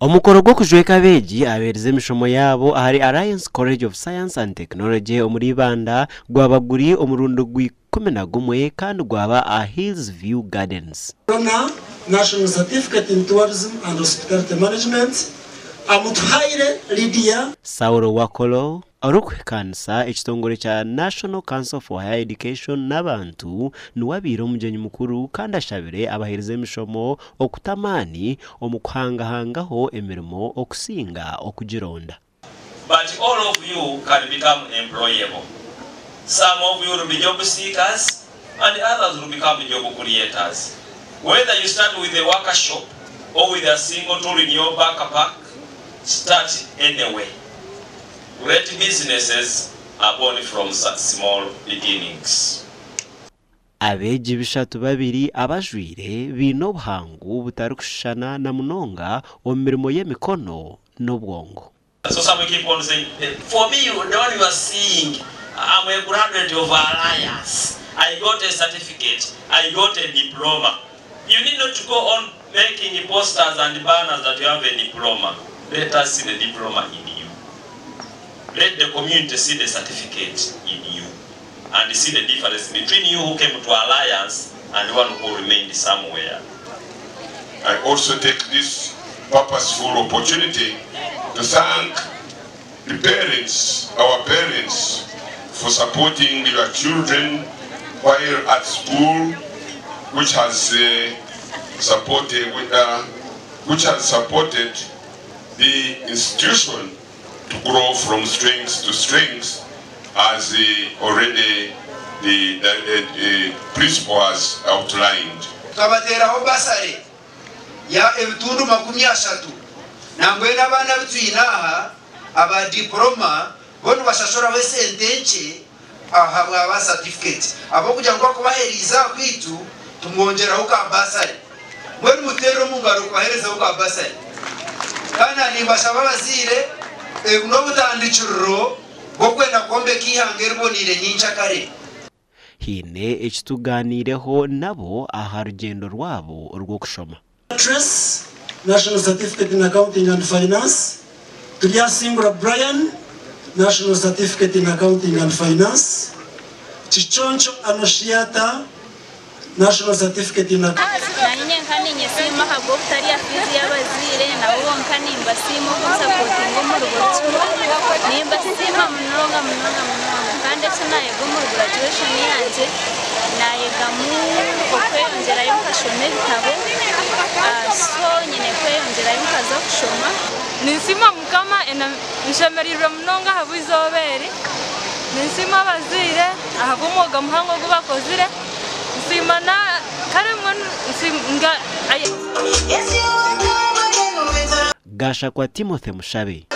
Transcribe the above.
Omukoro gwo kujweka abeegi abereze emishomo yabo ahari Alliance College of Science and Technology omuri Banda gwabaguri omurundo gw'11 kandi gwaba a Hills View Gardens. National Certificate in Tourism and Hospitality Management amuthaire Lydia Sauro Wakolo orukwekanisa ekitongole kya National Council for Higher Education n'abantu nuwabira omugenyi mukuru kandi ashabire abahereza emishomo okutamani omukuhangahangaho emirimo okusinga okugironda. But all of you can become employable. Some of you will be job seekers and others will become job creators. Whether you start with a workshop or with a single tool in your backpack, start anyway. Great businesses are born from such small beginnings. Abeegi bishatu babiri abajwire bino obuhangu butarukushana na munonga omu mirimo y'emikono n'obwongo. So some keep on saying, for me, the one you are seeing, I'm a graduate of Alliance. I got a certificate. I got a diploma. You need not to go on making posters and banners that you have a diploma. Let us see the diploma in you. Let the community see the certificate in you. And see the difference between you who came to Alliance and one who remained somewhere. I also take this purposeful opportunity to thank the parents, our parents, for supporting your children while at school, which has supported the institution to grow from strength to strength, as already the principal has outlined. Kabateraho basare ya ebitundu 30 nangwe n'abana bitwinaha aba diploma bonu bashashora wese ndenche ahabwa aba certificate abo kugira ngo kubaheriza kwitu tumwongeraho ka basare mwe mutero mungaro kubahereza ka basare kana nimbasha babazire no butandikiro bwo kwenda kombe kihangere bonire nyincha kare. Hine ekituganireho nabo aha rugendo rwabo rwo kushoma. National Certificate in Accounting and Finance. Tulia Simbra Brian, National Certificate in Accounting and Finance. Chichoncho Anoshiata, National Certificate in Accounting. Nisima mukama ena nshemerirwe munonga habuzobere nisima bazire ahabumoga muhango gubakozire nsima na karimwe nsinga Gasha kwa Timothy Mushabe.